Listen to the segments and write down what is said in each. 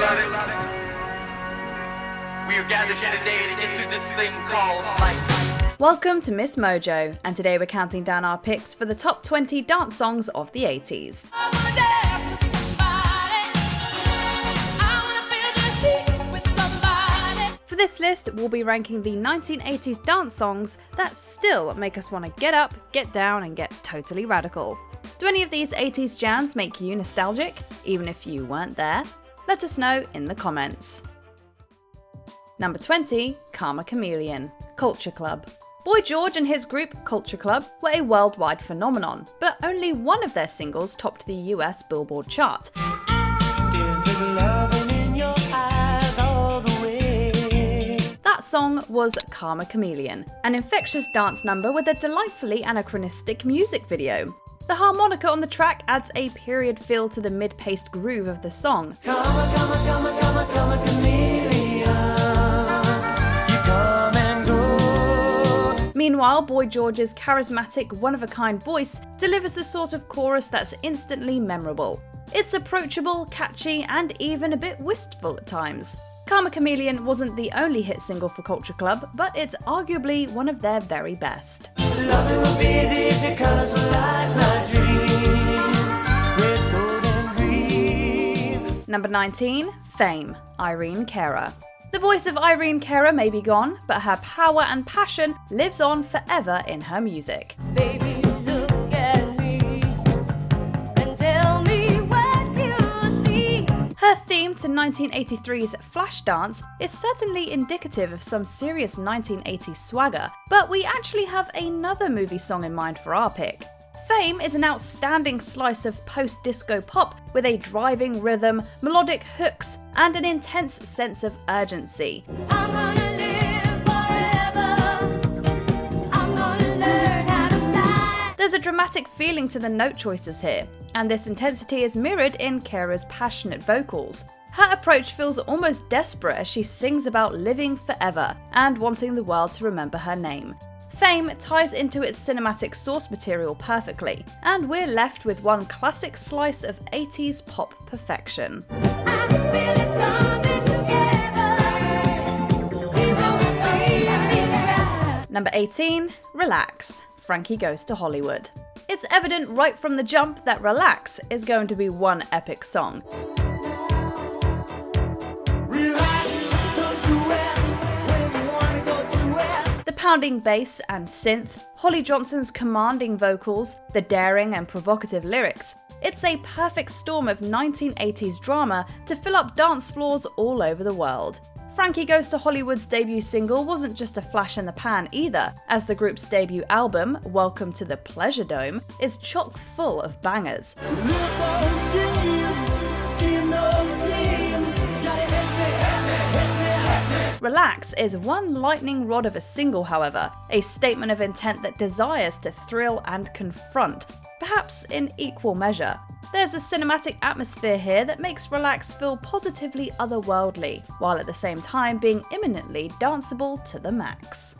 beloved. We are gathered here today to get through this thing called life. Welcome to MsMojo, and today we're counting down our picks for the top 20 dance songs of the 80s. For this list, we'll be ranking the 1980s dance songs that still make us want to get up, get down, and get totally radical. Do any of these 80s jams make you nostalgic, even if you weren't there? Let us know in the comments. Number 20, Karma Chameleon, Culture Club. Boy George and his group, Culture Club, were a worldwide phenomenon, but only one of their singles topped the US Billboard chart. That song was Karma Chameleon, an infectious dance number with a delightfully anachronistic music video. The harmonica on the track adds a period feel to the mid-paced groove of the song. Karma, chameleon. You come and go. Meanwhile, Boy George's charismatic, one-of-a-kind voice delivers the sort of chorus that's instantly memorable. It's approachable, catchy, and even a bit wistful at times. Karma Chameleon wasn't the only hit single for Culture Club, but it's arguably one of their very best. Number 19, Fame, Irene Cara. The voice of Irene Cara may be gone, but her power and passion lives on forever in her music. Baby, look at me and tell me what you see. Her theme to 1983's Flashdance is certainly indicative of some serious 1980s swagger, but we actually have another movie song in mind for our pick. Fame is an outstanding slice of post-disco pop with a driving rhythm, melodic hooks, and an intense sense of urgency. I'm gonna live forever. I'm gonna learn how to fly. There's a dramatic feeling to the note choices here, and this intensity is mirrored in Cara's passionate vocals. Her approach feels almost desperate as she sings about living forever and wanting the world to remember her name. Fame ties into its cinematic source material perfectly, and we're left with one classic slice of 80s pop perfection. Number 18, Relax, Frankie Goes to Hollywood. It's evident right from the jump that Relax is going to be one epic song. Pounding bass and synth, Holly Johnson's commanding vocals, the daring and provocative lyrics. It's a perfect storm of 1980s drama to fill up dance floors all over the world. Frankie Goes to Hollywood's debut single wasn't just a flash in the pan either, as the group's debut album, Welcome to the Pleasure Dome, is chock full of bangers. Relax is one lightning rod of a single, however, a statement of intent that desires to thrill and confront, perhaps in equal measure. There's a cinematic atmosphere here that makes Relax feel positively otherworldly, while at the same time being imminently danceable to the max.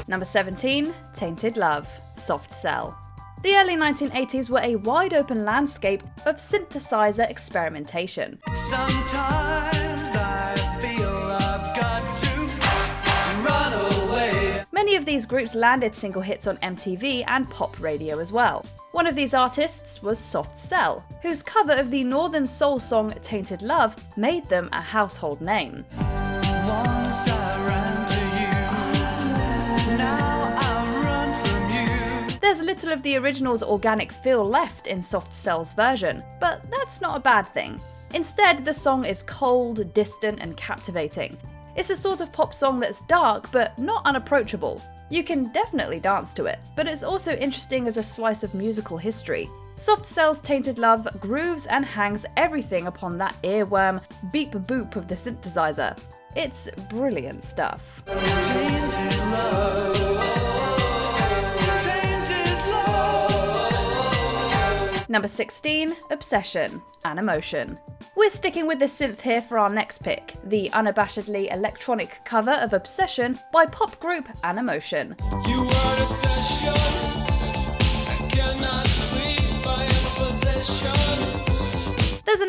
Number 17, Tainted Love, Soft Cell. The early 1980s were a wide-open landscape of synthesizer experimentation. Sometimes I feel I've got to run away. Many of these groups landed single hits on MTV and pop radio as well. One of these artists was Soft Cell, whose cover of the Northern soul song Tainted Love made them a household name. Once I ran to you, now there's little of the original's organic feel left in Soft Cell's version, but that's not a bad thing. Instead, the song is cold, distant, and captivating. It's a sort of pop song that's dark, but not unapproachable. You can definitely dance to it, but it's also interesting as a slice of musical history. Soft Cell's Tainted Love grooves and hangs everything upon that earworm beep-boop of the synthesizer. It's brilliant stuff. Tainted Love. Number 16, Obsession, Animotion. We're sticking with the synth here for our next pick, the unabashedly electronic cover of Obsession by pop group Animotion. You are obsession, I cannot sleep, I am a possession.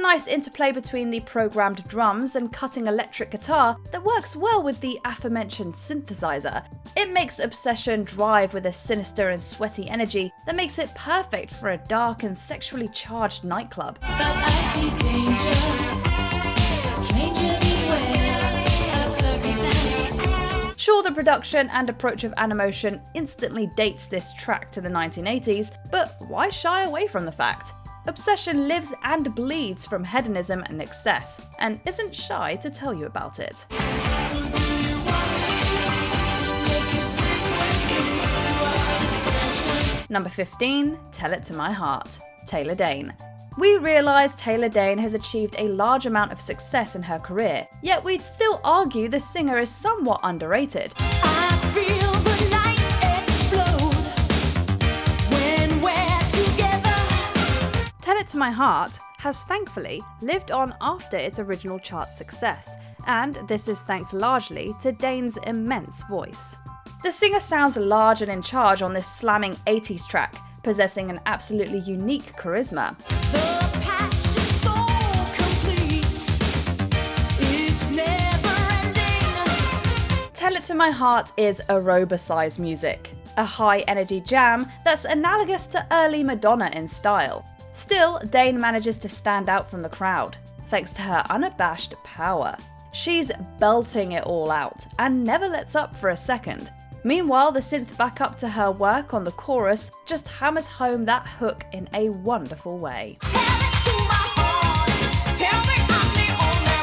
nice interplay between the programmed drums and cutting electric guitar that works well with the aforementioned synthesizer. It makes Obsession drive with a sinister and sweaty energy that makes it perfect for a dark and sexually charged nightclub. But I see danger, stranger beware of circumstance. Sure, the production and approach of Animotion instantly dates this track to the 1980s, but why shy away from the fact? Obsession lives and bleeds from hedonism and excess, and isn't shy to tell you about it. Number 15, Tell It to My Heart, Taylor Dayne. We realise Taylor Dayne has achieved a large amount of success in her career, yet we'd still argue the singer is somewhat underrated. I feel the night explode when we're together. Tell It to My Heart has thankfully lived on after its original chart success, and this is thanks largely to Dayne's immense voice. The singer sounds large and in charge on this slamming 80s track, possessing an absolutely unique charisma. The passion so complete, it's never ending. Tell It to My Heart is aerobicized music, a high-energy jam that's analogous to early Madonna in style. Still, Dayne manages to stand out from the crowd, thanks to her unabashed power. She's belting it all out, and never lets up for a second. Meanwhile, the synth backup to her work on the chorus just hammers home that hook in a wonderful way. Tell it to my heart, tell me I'm the only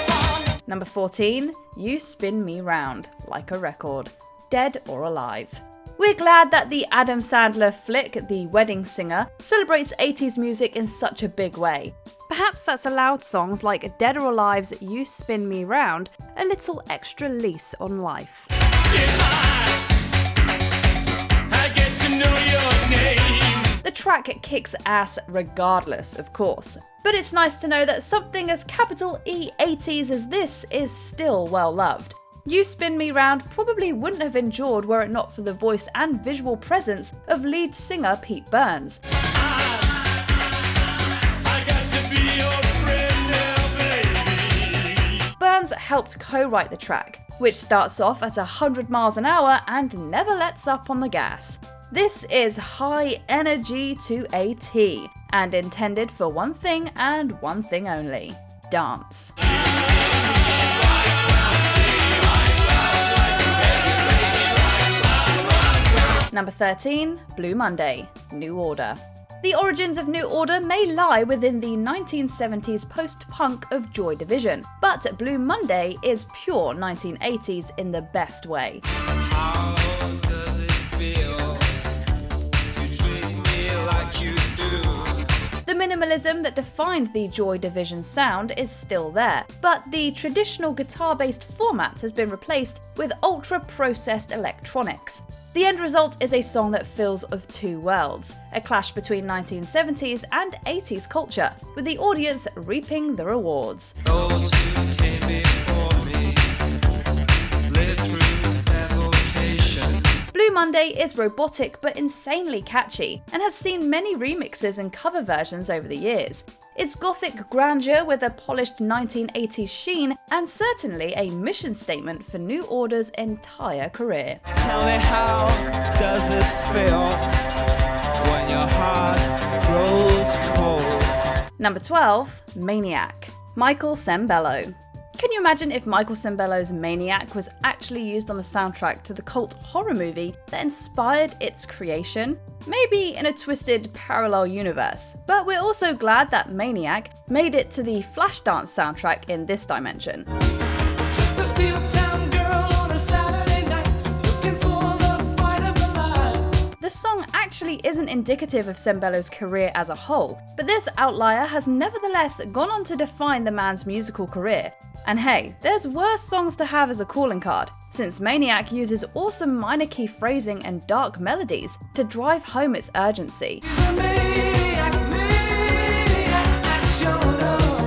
one. Number 14, You Spin Me Round, Like a Record, Dead or Alive. We're glad that the Adam Sandler flick, The Wedding Singer, celebrates 80s music in such a big way. Perhaps that's allowed songs like Dead or Alive's You Spin Me Round a little extra lease on life. The track kicks ass regardless, of course, but it's nice to know that something as capital E 80s as this is still well loved. You Spin Me Round probably wouldn't have endured were it not for the voice and visual presence of lead singer Pete Burns. Burns helped co-write the track, which starts off at 100 miles an hour and never lets up on the gas. This is high energy to a T, and intended for one thing and one thing only: dance. Number 13, Blue Monday, New Order. The origins of New Order may lie within the 1970s post-punk of Joy Division, but Blue Monday is pure 1980s in the best way. How does it feel to treat me like you do? The minimalism that defined the Joy Division sound is still there, but the traditional guitar-based format has been replaced with ultra-processed electronics. The end result is a song that fills of two worlds, a clash between 1970s and 80s culture, with the audience reaping the rewards. Those who came before me lived through their vocation. Blue Monday is robotic but insanely catchy, and has seen many remixes and cover versions over the years. It's gothic grandeur with a polished 1980s sheen, and certainly a mission statement for New Order's entire career. Tell me, how does it feel when your heart grows cold? Number 12, Maniac, Michael Sembello. Can you imagine if Michael Sembello's Maniac was actually used on the soundtrack to the cult horror movie that inspired its creation? Maybe in a twisted parallel universe, but we're also glad that Maniac made it to the Flashdance soundtrack in this dimension. Just a steel town girl on a Saturday night, looking for the fight of her life. The song actually isn't indicative of Sembello's career as a whole, but this outlier has nevertheless gone on to define the man's musical career. And hey, there's worse songs to have as a calling card, since Maniac uses awesome minor key phrasing and dark melodies to drive home its urgency. She's a maniac, action love.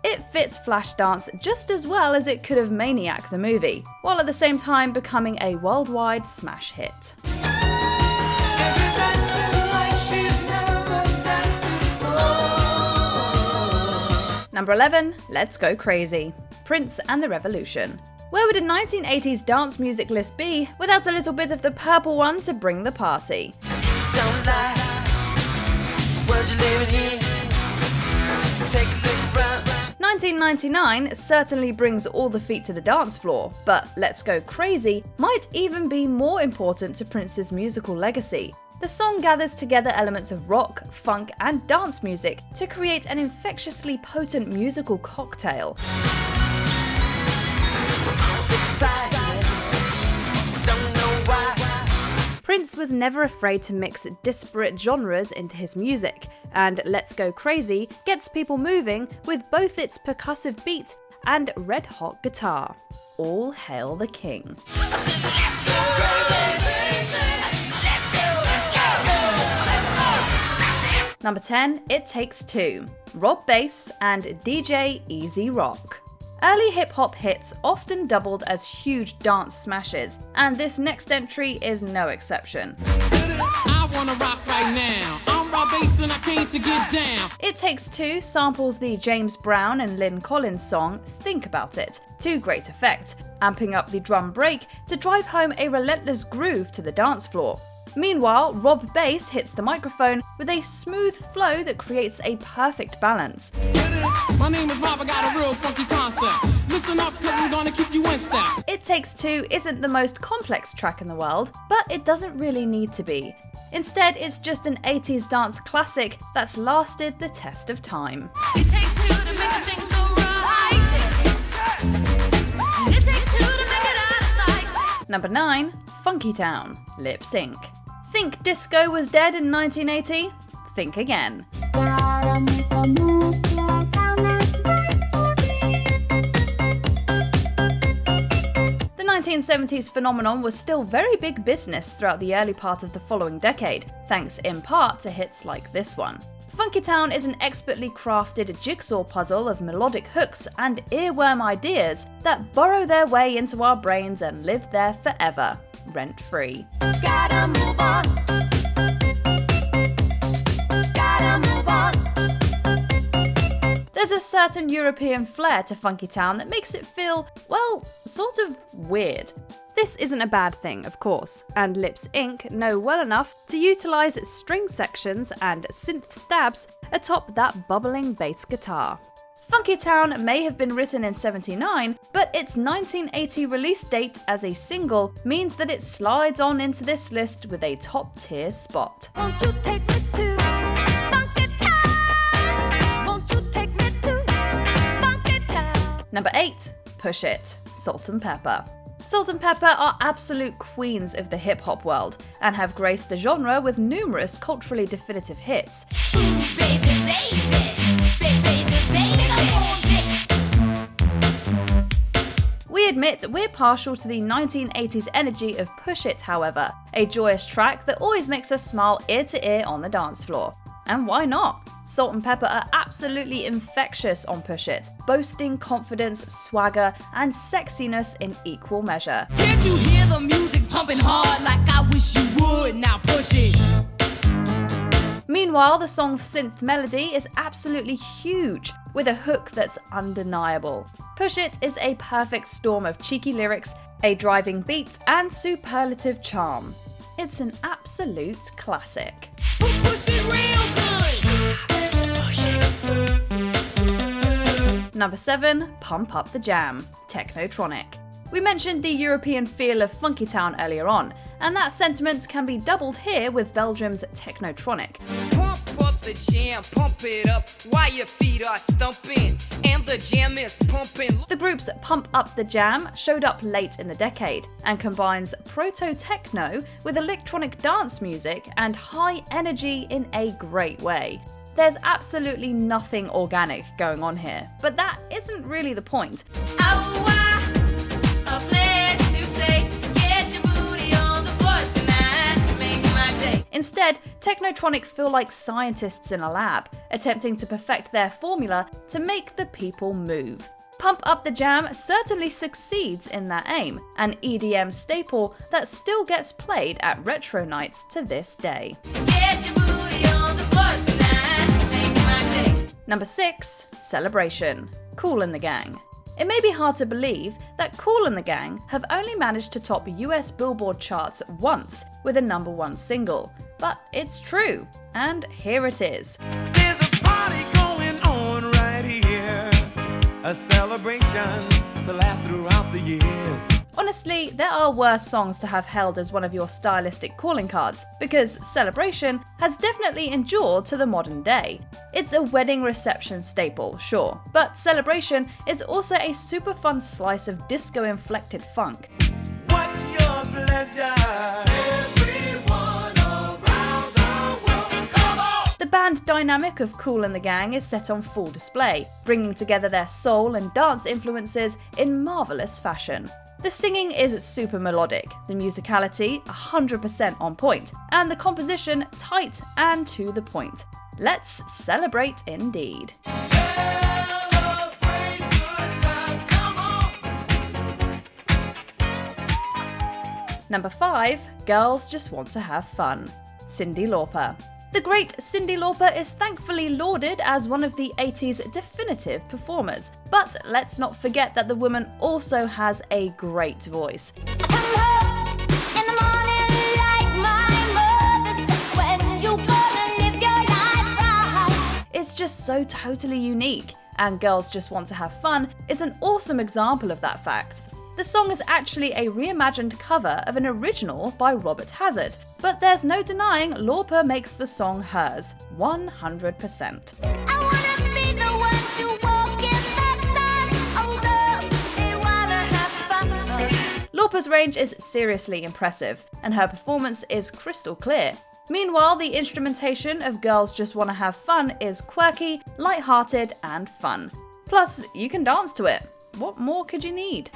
It fits Flashdance just as well as it could have Maniac the movie, while at the same time becoming a worldwide smash hit. Every dancing like she's never danced before. Number 11, Let's Go Crazy, Prince and the Revolution. Where would a 1980s dance music list be without a little bit of the purple one to bring the party? Don't lie. World you living in. Take a look around. 1999 certainly brings all the feet to the dance floor, but Let's Go Crazy might even be more important to Prince's musical legacy. The song gathers together elements of rock, funk, and dance music to create an infectiously potent musical cocktail. Prince was never afraid to mix disparate genres into his music, and Let's Go Crazy gets people moving with both its percussive beat and red-hot guitar. All hail the king. Number 10, It Takes Two, Rob Bass and DJ Easy Rock. Early hip-hop hits often doubled as huge dance smashes, and this next entry is no exception. I wanna rock right now. I'm Rob Bass and I came to get down. It Takes Two samples the James Brown and Lynn Collins song Think About It to great effect, amping up the drum break to drive home a relentless groove to the dance floor. Meanwhile, Rob Bass hits the microphone with a smooth flow that creates a perfect balance. My name is Rob, I got a real funky concept. Listen up, cause I'm gonna keep you in step. It Takes Two isn't the most complex track in the world, but it doesn't really need to be. Instead, it's just an 80s dance classic that's lasted the test of time. It takes two to make a thing go right. It takes two to make it out of sight. Number 9, Funky Town, Lip Sync. Think disco was dead in 1980? Think again. The 1970s phenomenon was still very big business throughout the early part of the following decade, thanks in part to hits like this one. Funky Town is an expertly crafted jigsaw puzzle of melodic hooks and earworm ideas that burrow their way into our brains and live there forever, rent-free. Gotta move on. Gotta move on. There's a certain European flair to Funky Town that makes it feel, well, sort of weird. This isn't a bad thing, of course, and Lips Inc. know well enough to utilise string sections and synth stabs atop that bubbling bass guitar. Funky Town may have been written in '79, but its 1980 release date as a single means that it slides on into this list with a top-tier spot. Won't you take me to Funky Town? Won't you take me to Funky Town? Number 8, Push It, Salt and Pepper. Salt and Pepper are absolute queens of the hip-hop world and have graced the genre with numerous culturally definitive hits. Baby, baby, baby, baby, come on, We admit we're partial to the 1980s energy of Push It, however, a joyous track that always makes us smile ear to ear on the dance floor. And why not? Salt and Pepper are absolutely infectious on Push It, boasting confidence, swagger, and sexiness in equal measure. Can't you hear the music pumping hard like I wish you would? Now push it. Meanwhile, the song's synth melody is absolutely huge, with a hook that's undeniable. Push It is a perfect storm of cheeky lyrics, a driving beat, and superlative charm. It's an absolute classic. push it real good. Number 7, Pump Up the Jam, Technotronic. We mentioned the European feel of Funky Town earlier on, and that sentiment can be doubled here with Belgium's Technotronic. Pump up the jam, pump it up while your feet are stumping, and the jam is pumping. The group's Pump Up the Jam showed up late in the decade and combines proto-techno with electronic dance music and high energy in a great way. There's absolutely nothing organic going on here, but that isn't really the point. A place to stay. Get your booty on the floor tonight. Make my day. Instead, Technotronic feel like scientists in a lab, attempting to perfect their formula to make the people move. Pump Up the Jam certainly succeeds in that aim, an EDM staple that still gets played at retro nights to this day. Get your booty on the floor tonight. Make my day. Number 6, Celebration, Kool and the Gang. It may be hard to believe that Kool and the Gang have only managed to top US Billboard charts once with a number 1 single, but it's true, and here it is. There's a party going on right here, a celebration to last throughout the years. Honestly, there are worse songs to have held as one of your stylistic calling cards, because Celebration has definitely endured to the modern day. It's a wedding reception staple, sure, but Celebration is also a super fun slice of disco-inflected funk. What's your pleasure? Everyone around the world, come on! The band dynamic of Kool and the Gang is set on full display, bringing together their soul and dance influences in marvelous fashion. The singing is super melodic, the musicality 100% on point, and the composition tight and to the point. Let's celebrate indeed. Celebrate good times, come on! Number 5, Girls Just Want to Have Fun, Cyndi Lauper. The great Cyndi Lauper is thankfully lauded as one of the 80s definitive performers, but let's not forget that the woman also has a great voice. It's just so totally unique, and Girls Just Want to Have Fun is an awesome example of that fact. The song is actually a reimagined cover of an original by Robert Hazard, but there's no denying Lauper makes the song hers, 100%. Lauper's range is seriously impressive, and her performance is crystal clear. Meanwhile, the instrumentation of Girls Just Wanna Have Fun is quirky, light-hearted, and fun. Plus, you can dance to it. What more could you need?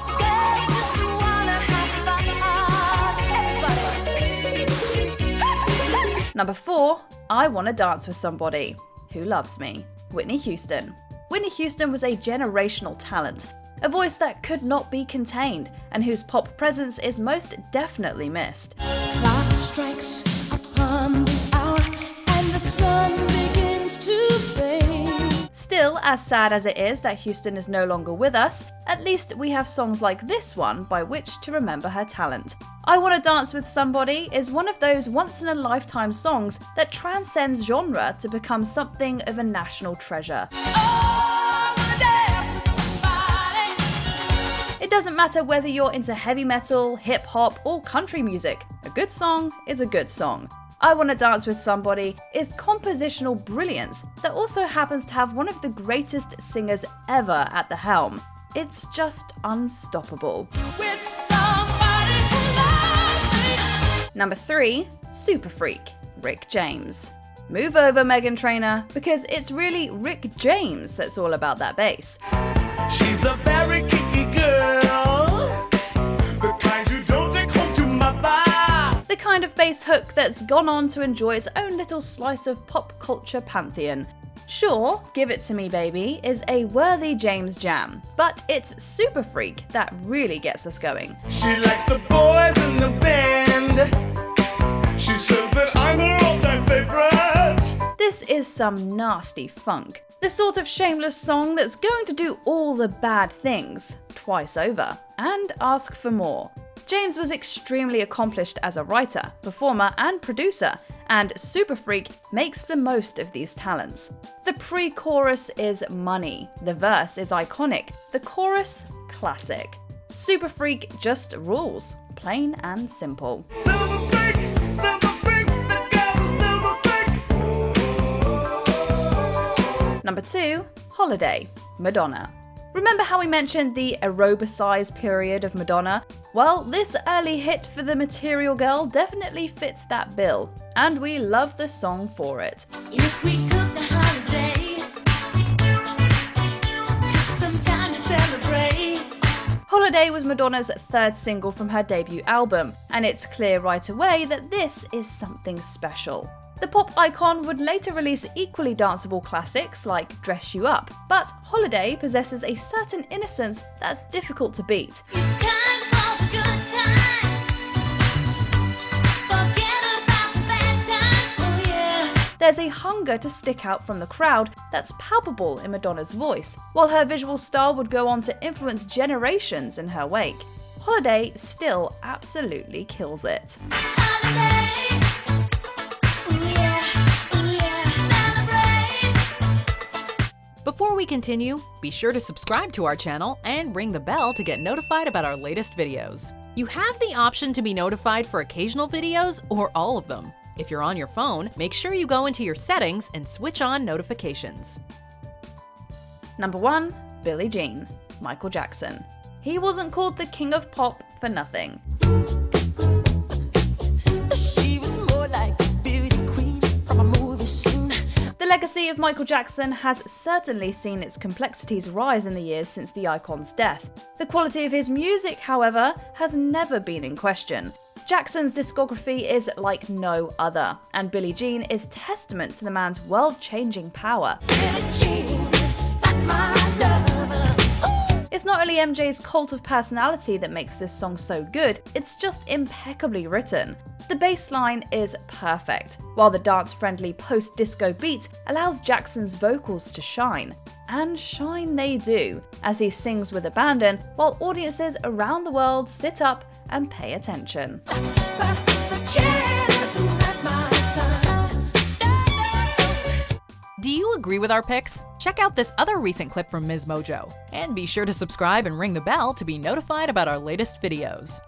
Number 4, I Wanna Dance With Somebody. Who Loves Me? Whitney Houston. Whitney Houston was a generational talent, a voice that could not be contained, and whose pop presence is most definitely missed. Clock strikes upon the hour and the sun begins to fade. Still, as sad as it is that Houston is no longer with us, at least we have songs like this one by which to remember her talent. I Wanna Dance With Somebody is one of those once-in-a-lifetime songs that transcends genre to become something of a national treasure. It doesn't matter whether you're into heavy metal, hip-hop, or country music, a good song is a good song. I Wanna Dance With Somebody is compositional brilliance that also happens to have one of the greatest singers ever at the helm. It's just unstoppable. With somebody who loves me. Number 3, Super Freak, Rick James. Move over, Meghan Trainor, because it's really Rick James that's all about that bass. She's a very kinky girl, the kind you don't take home to mother. The kind of bass hook that's gone on to enjoy its own little slice of pop culture pantheon. Sure, Give It To Me Baby is a worthy James jam, but it's Super Freak that really gets us going. She likes the boys in the band. She says that I'm her all-time favorite. This is some nasty funk. The sort of shameless song that's going to do all the bad things twice over and ask for more. James was extremely accomplished as a writer, performer, and producer, and Super Freak makes the most of these talents. The pre-chorus is money, the verse is iconic, the chorus, classic. Super Freak just rules, plain and simple. Silver freak, that girl is silver freak. Number 2, Holiday, Madonna. Remember how we mentioned the aerobicized period of Madonna? Well, this early hit for the Material Girl definitely fits that bill, and we love the song for it. If we took the holiday, took some time to celebrate. Holiday was Madonna's 3rd single from her debut album, and it's clear right away that this is something special. The pop icon would later release equally danceable classics like Dress You Up, but Holiday possesses a certain innocence that's difficult to beat. It's time for the good times. Forget about the bad times, oh yeah. There's a hunger to stick out from the crowd that's palpable in Madonna's voice, while her visual style would go on to influence generations in her wake. Holiday still absolutely kills it. Before we continue, be sure to subscribe to our channel and ring the bell to get notified about our latest videos. You have the option to be notified for occasional videos or all of them. If you're on your phone, make sure you go into your settings and switch on notifications. Number 1. Billie Jean, Michael Jackson. He wasn't called the King of Pop for nothing. She was more like a beauty queen from a movie scene. The legacy of Michael Jackson has certainly seen its complexities rise in the years since the icon's death. The quality of his music, however, has never been in question. Jackson's discography is like no other, and Billie Jean is testament to the man's world-changing power. It's not only MJ's cult of personality that makes this song so good, it's just impeccably written. The bass line is perfect, while the dance-friendly post-disco beat allows Jackson's vocals to shine. And shine they do, as he sings with abandon, while audiences around the world sit up and pay attention. Do you agree with our picks? Check out this other recent clip from MsMojo, and be sure to subscribe and ring the bell to be notified about our latest videos.